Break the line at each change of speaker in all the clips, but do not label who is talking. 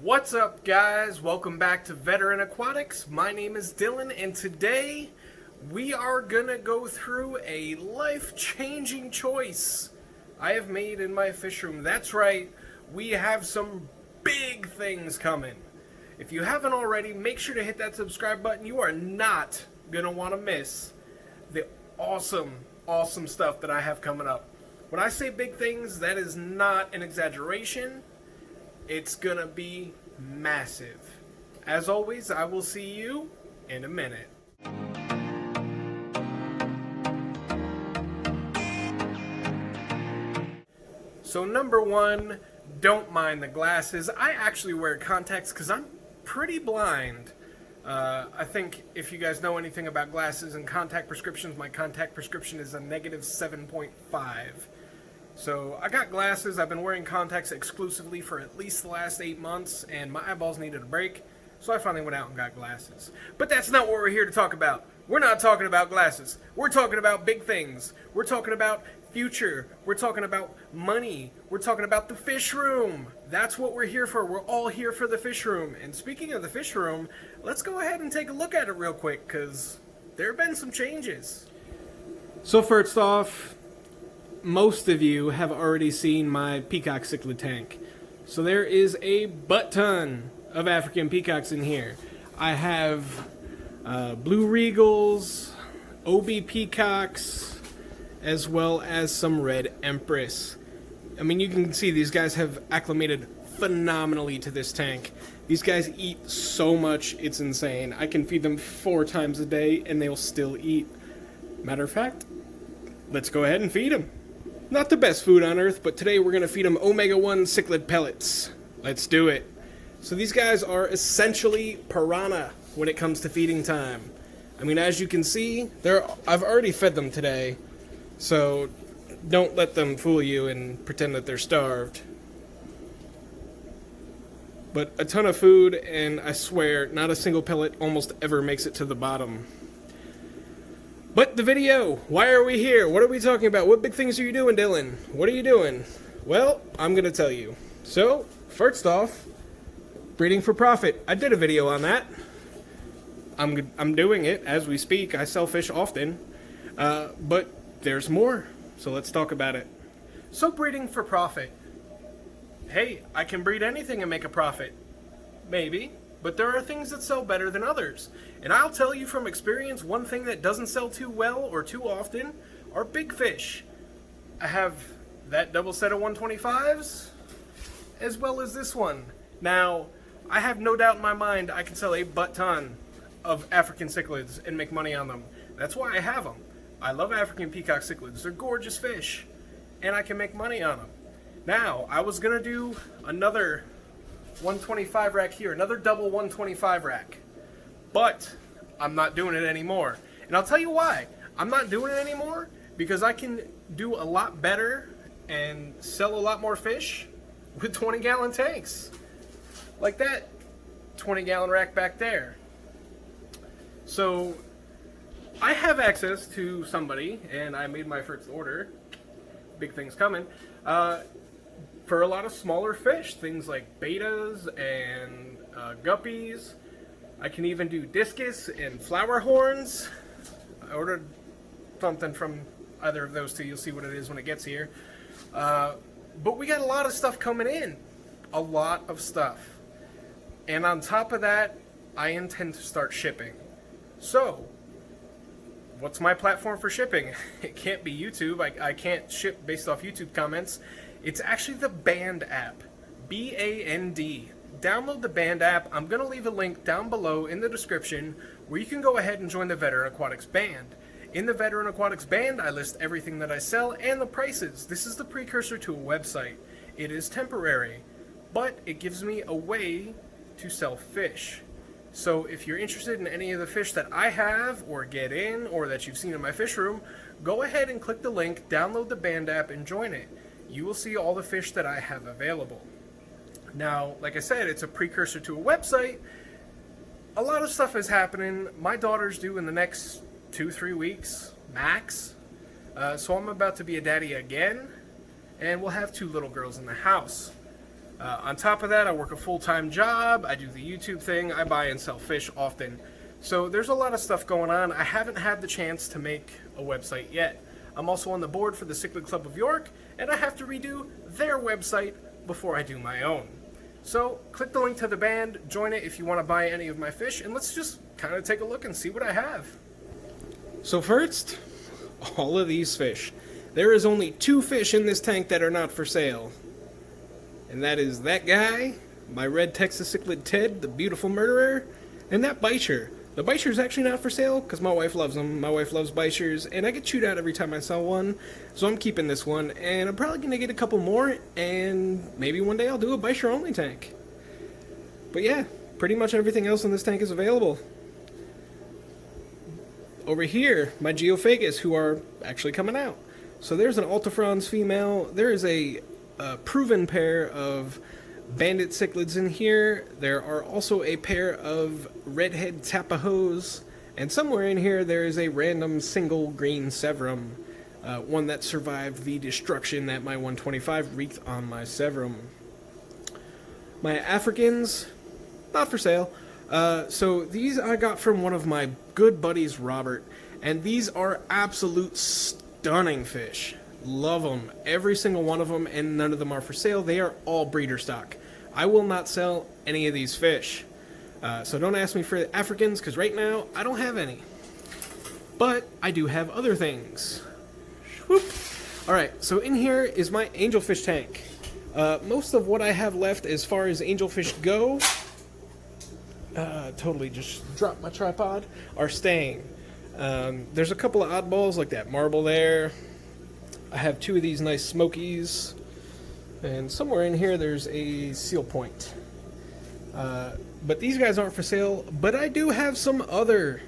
What's up, guys? Welcome back to Veteran Aquatics. My name is Dylan, and today we are gonna go through a life-changing choice I have made in my fish room. That's right, we have some big things coming. If you haven't already, make sure to hit that subscribe button. You are not gonna want to miss the awesome stuff that I have coming up. When I say big things, that is not an exaggeration. It's gonna be massive. As always, I will see you in a minute. So number one, don't mind the glasses. I actually wear contacts because I'm pretty blind. I think if you guys know anything about glasses and contact prescriptions, my contact prescription is a negative 7.5. So I got glasses. I've been wearing contacts exclusively for at least the last 8 months, and my eyeballs needed a break, so I finally went out and got glasses. But that's not what we're here to talk about. We're not talking about glasses. We're talking about big things. We're talking about future. We're talking about money. We're talking about the fish room. That's what we're here for. We're all here for the fish room. And speaking of the fish room, let's go ahead and take a look at it real quick, because there have been some changes. So first off, most of you have already seen my Peacock cichlid tank. So there is a butt-ton of African peacocks in here. I have blue regals, OB peacocks, as well as some red empress. I mean, you can see these guys have acclimated phenomenally to this tank. These guys eat so much, it's insane. I can feed them 4 times a day and they'll still eat. Matter of fact, let's go ahead and feed them. Not the best food on earth, but today we're going to feed them omega-1 cichlid pellets. Let's do it. So these guys are essentially piranha when it comes to feeding time. I mean, as you can see, I've already fed them today, so don't let them fool you and pretend that they're starved. But a ton of food, and I swear, not a single pellet almost ever makes it to the bottom. But the video, why are we here? What are we talking about? What big things are you doing, Dylan? What are you doing? Well, I'm going to tell you. So, first off, breeding for profit. I did a video on that. I'm doing it as we speak. I sell fish often. But there's more. So let's talk about it. So breeding for profit. Hey, I can breed anything and make a profit. Maybe. But there are things that sell better than others. And I'll tell you from experience, one thing that doesn't sell too well or too often are big fish. I have that double set of 125s, as well as this one. Now, I have no doubt in my mind I can sell a butt-ton of African cichlids and make money on them. That's why I have them. I love African peacock cichlids. They're gorgeous fish, and I can make money on them. Now, I was going to do another 125 rack here, another double 125 rack, but I'm not doing it anymore. And I'll tell you why. I'm not doing it anymore because I can do a lot better and sell a lot more fish with 20-gallon tanks. Like that 20-gallon rack back there. So I have access to somebody, and I made my first order. Big things coming. For a lot of smaller fish, things like betas and guppies. I can even do discus and flower horns. I ordered something from either of those two. You'll see what it is when it gets here. But we got a lot of stuff coming in. A lot of stuff. And on top of that, I intend to start shipping. So, what's my platform for shipping? It can't be YouTube. I can't ship based off YouTube comments. It's actually the Band app. B-A-N-D. Download the Band app. I'm going to leave a link down below in the description where you can go ahead and join the Veteran Aquatics Band. In the Veteran Aquatics Band, I list everything that I sell and the prices. This is the precursor to a website. It is temporary, but it gives me a way to sell fish. So if you're interested in any of the fish that I have or get in or that you've seen in my fish room, go ahead and click the link, download the Band app, and join it. You will see all the fish that I have available. Now, like I said, it's a precursor to a website. A lot of stuff is happening. My daughter's due in the next 2-3 weeks, max. So I'm about to be a daddy again, and we'll have 2 little girls in the house. On top of that, I work a full-time job, I do the YouTube thing, I buy and sell fish often. So there's a lot of stuff going on. I haven't had the chance to make a website yet. I'm also on the board for the Cichlid Club of York, and I have to redo their website before I do my own. So click the link to the band, join it if you want to buy any of my fish, and let's just kind of take a look and see what I have. So first, all of these fish. There is only 2 fish in this tank that are not for sale. And that is that guy, my red Texas cichlid Ted, the beautiful murderer, and that bicher. The bicher is actually not for sale because my wife loves them. My wife loves bichers, and I get chewed out every time I sell one. So I'm keeping this one, and I'm probably going to get a couple more, and maybe one day I'll do a bicher only tank. But yeah, pretty much everything else in this tank is available. Over here, my Geophagus, who are actually coming out. So there's an Ultrafrons female. There is a proven pair of bandit cichlids in here. There are also a pair of redhead tapajos, and somewhere in here there is a random single green severum, one that survived the destruction that my 125 wreaked on my severum. My Africans, not for sale. So these I got from one of my good buddies, Robert, and these are absolute stunning fish. Love them, every single one of them, and none of them are for sale. They are all breeder stock. I will not sell any of these fish. So don't ask me for the Africans, because right now I don't have any. But I do have other things. Whoop. Alright, so in here is my angelfish tank. Most of what I have left as far as angelfish go, totally just dropped my tripod, are staying. There's a couple of oddballs like that marble there. I have 2 of these nice smokies, and somewhere in here there's a seal point. But these guys aren't for sale, but I do have some other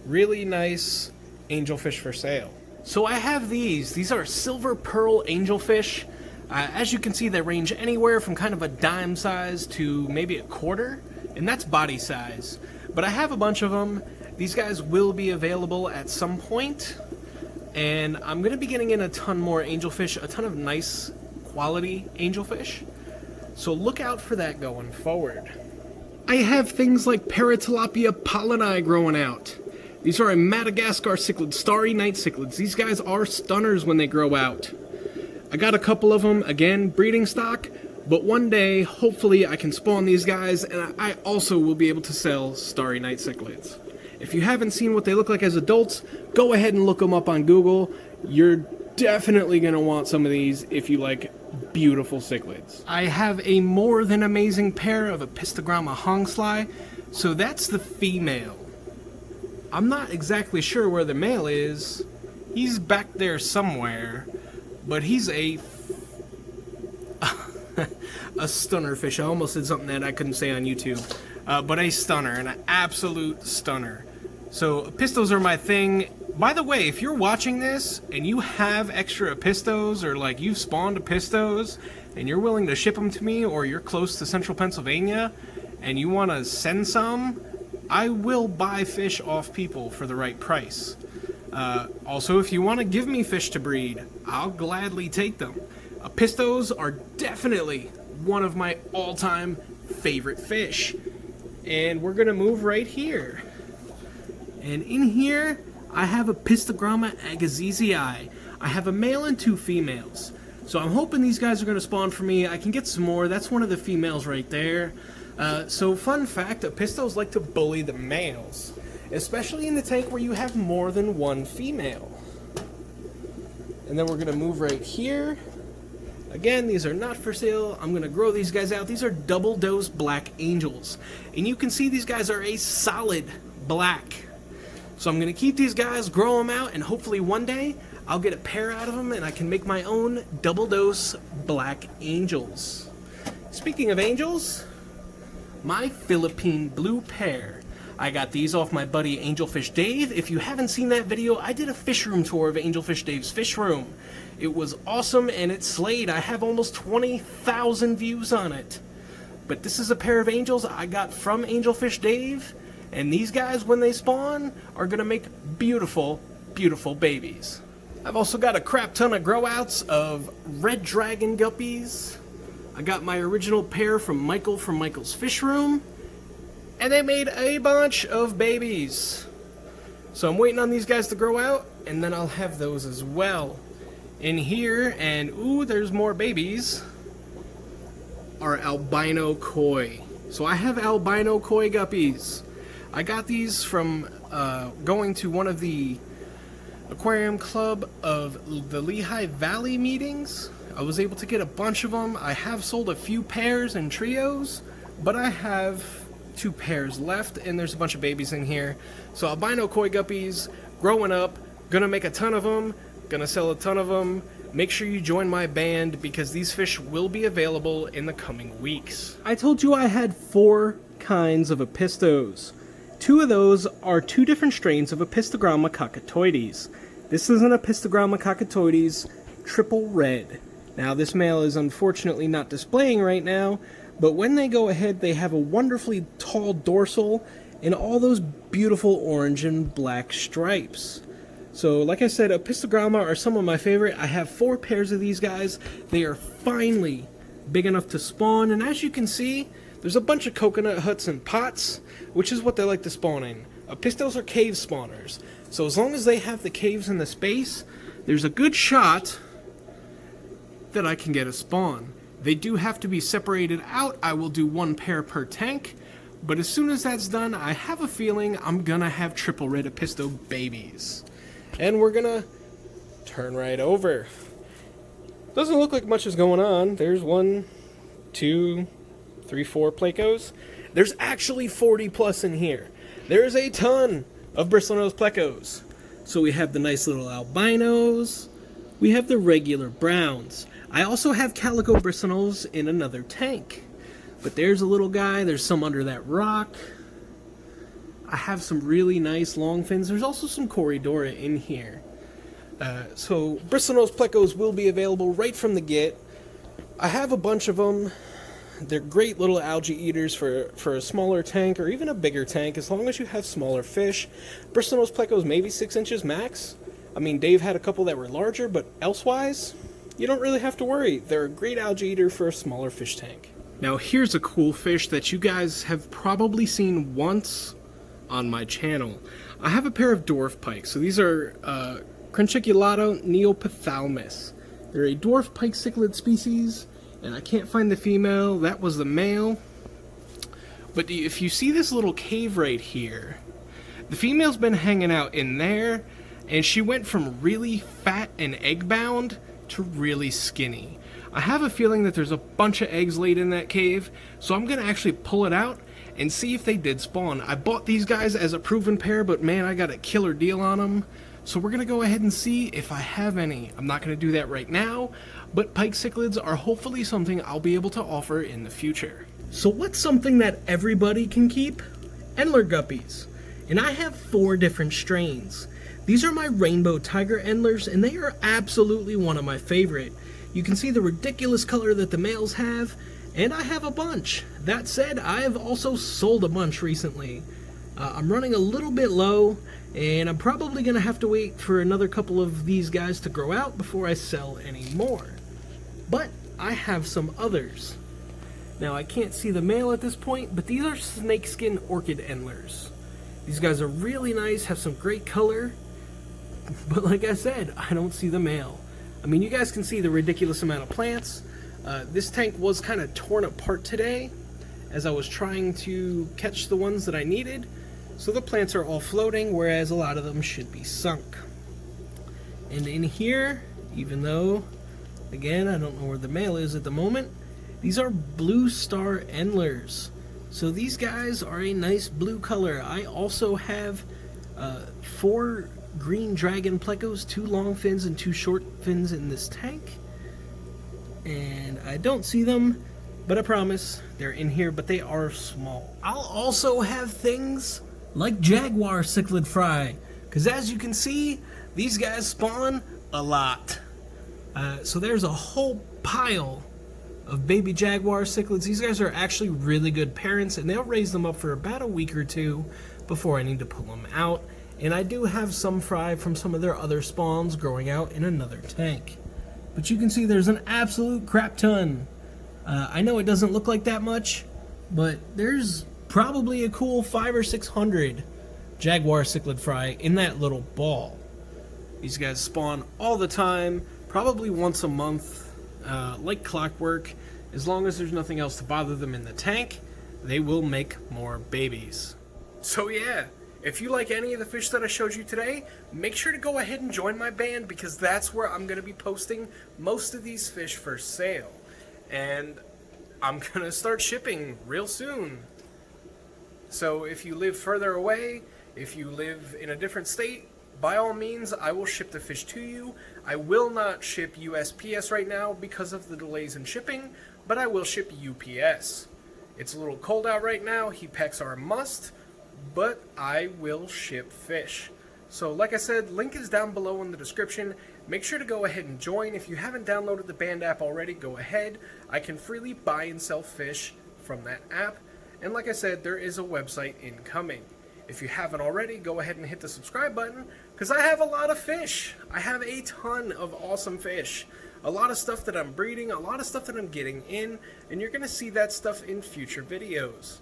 really nice angelfish for sale. So I have these. These are silver pearl angelfish. As you can see, they range anywhere from kind of a dime size to maybe a quarter, and that's body size. But I have a bunch of them. These guys will be available at some point. And I'm going to be getting in a ton more angelfish, a ton of nice quality angelfish. So look out for that going forward. I have things like Paratilapia pollini growing out. These are a Madagascar cichlid, starry night cichlids. These guys are stunners when they grow out. I got a couple of them, again, breeding stock. But one day, hopefully, I can spawn these guys, and I also will be able to sell starry night cichlids. If you haven't seen what they look like as adults, go ahead and look them up on Google. You're definitely going to want some of these if you like beautiful cichlids. I have a more than amazing pair of Apistogramma hongsly, so that's the female. I'm not exactly sure where the male is. He's back there somewhere, but he's a stunner fish. I almost said something that I couldn't say on YouTube. But a stunner, an absolute stunner. So apistos are my thing. By the way, if you're watching this and you have extra apistos, or like you've spawned apistos and you're willing to ship them to me, or you're close to central Pennsylvania and you want to send some, I will buy fish off people for the right price. Also, if you want to give me fish to breed, I'll gladly take them. Apistos are definitely one of my all-time favorite fish. And we're going to move right here. And in here, I have Apistogramma agassizii. I have a male and 2 females. So I'm hoping these guys are going to spawn for me. I can get some more. That's one of the females right there. So fun fact, apistos like to bully the males, especially in the tank where you have more than 1 female. And then we're going to move right here. Again, these are not for sale. I'm going to grow these guys out. These are double dose black angels. And you can see these guys are a solid black. So I'm going to keep these guys, grow them out, and hopefully one day I'll get a pair out of them and I can make my own double dose black angels. Speaking of angels, my Philippine blue pair. I got these off my buddy Angelfish Dave. If you haven't seen that video, I did a fish room tour of Angelfish Dave's fish room. It was awesome and it slayed. I have almost 20,000 views on it. But this is a pair of angels I got from Angelfish Dave, and these guys, when they spawn, are going to make beautiful, beautiful babies. I've also got a crap ton of grow outs of red dragon guppies. I got my original pair from Michael from Michael's Fish Room, and they made a bunch of babies. So I'm waiting on these guys to grow out, and then I'll have those as well. In here, and ooh, there's more babies, are albino koi. So I have albino koi guppies. I got these from going to one of the aquarium club of the Lehigh Valley meetings. I was able to get a bunch of them. I have sold a few pairs and trios, but I have 2 pairs left, and there's a bunch of babies in here. So albino koi guppies, growing up, gonna make a ton of them, gonna sell a ton of them. Make sure you join my band because these fish will be available in the coming weeks. I told you I had 4 kinds of apistos. 2 of those are 2 different strains of Apistogramma cockatoides. This is an Apistogramma cockatoides triple red. Now this male is unfortunately not displaying right now, but when they go ahead they have a wonderfully tall dorsal and all those beautiful orange and black stripes. So like I said, Apistogramma are some of my favorite. I have 4 pairs of these guys. They are finally big enough to spawn, and as you can see, there's a bunch of coconut huts and pots, which is what they like to spawn in. Apistos are cave spawners, so as long as they have the caves in the space, there's a good shot that I can get a spawn. They do have to be separated out. I will do 1 pair per tank, but as soon as that's done, I have a feeling I'm gonna have triple red apisto babies. And we're gonna turn right over. Doesn't look like much is going on. There's 1, 2, 3, 4 plecos. There's actually 40 plus in here. There's a ton of bristlenose plecos. So we have the nice little albinos. We have the regular browns. I also have calico bristlenose in another tank. But there's a little guy. There's some under that rock. I have some really nice long fins. There's also some Corydora in here. So bristlenose plecos will be available right from the get. I have a bunch of them. They're great little algae eaters for a smaller tank or even a bigger tank, as long as you have smaller fish. Bristlenose plecos maybe 6 inches max. I mean, Dave had a couple that were larger, but elsewise, you don't really have to worry. They're a great algae eater for a smaller fish tank. Now here's a cool fish that you guys have probably seen once on my channel. I have a pair of dwarf pikes. So these are Crenchiculata neophthalmus. They're a dwarf pike cichlid species, and I can't find the female. That was the male. But if you see this little cave right here, the female's been hanging out in there, and she went from really fat and egg-bound to really skinny. I have a feeling that there's a bunch of eggs laid in that cave, so I'm gonna actually pull it out and see if they did spawn. I bought these guys as a proven pair, but man, I got a killer deal on them. So we're gonna go ahead and see if I have any. I'm not gonna do that right now, but pike cichlids are hopefully something I'll be able to offer in the future. So what's something that everybody can keep? Endler guppies. And I have 4 different strains. These are my rainbow tiger endlers, and they are absolutely one of my favorite. You can see the ridiculous color that the males have, and I have a bunch. That said, I have also sold a bunch recently. I'm running a little bit low, and I'm probably going to have to wait for another couple of these guys to grow out before I sell any more. But I have some others. Now, I can't see the male at this point, but these are snakeskin orchid endlers. These guys are really nice, have some great color, but like I said, I don't see the male. I mean, you guys can see the ridiculous amount of plants. This tank was kind of torn apart today as I was trying to catch the ones that I needed. So the plants are all floating, whereas a lot of them should be sunk. And in here, even though, again, I don't know where the male is at the moment, these are blue star endlers. So these guys are a nice blue color. I also have 4 green dragon plecos, 2 long fins and 2 short fins in this tank. And I don't see them, but I promise they're in here, but they are small. I'll also have things like jaguar cichlid fry, because as you can see, these guys spawn a lot. So there's a whole pile of baby jaguar cichlids. These guys are actually really good parents, and they'll raise them up for about a week or 2 before I need to pull them out. And I do have some fry from some of their other spawns growing out in another tank. But you can see there's an absolute crap ton I know it doesn't look like that much, but there's probably a cool 500 or 600 jaguar cichlid fry in that little ball. These guys spawn all the time, probably once a month, like clockwork. As long as there's nothing else to bother them in the tank, they will make more babies. So yeah, if you like any of the fish that I showed you today, make sure to go ahead and join my band, because that's where I'm going to be posting most of these fish for sale. And I'm going to start shipping real soon. So if you live further away, if you live in a different state, by all means, I will ship the fish to you. I will not ship USPS right now because of the delays in shipping, but I will ship UPS. It's a little cold out right now, heat packs are a must, but I will ship fish. So like I said, link is down below in the description. Make sure to go ahead and join. If you haven't downloaded the band app already, go ahead. I can freely buy and sell fish from that app. And like I said, there is a website incoming. If you haven't already, go ahead and hit the subscribe button, because I have a lot of fish. I have a ton of awesome fish. A lot of stuff that I'm breeding, a lot of stuff that I'm getting in, and you're going to see that stuff in future videos.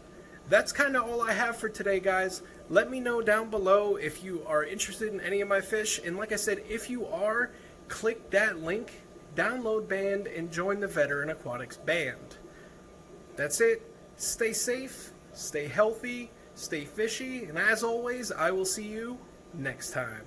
That's kind of all I have for today, guys. Let me know down below if you are interested in any of my fish. And like I said, if you are, click that link, download band, and join the Veteran Aquatics band. That's it. Stay safe, stay healthy, stay fishy, and as always, I will see you next time.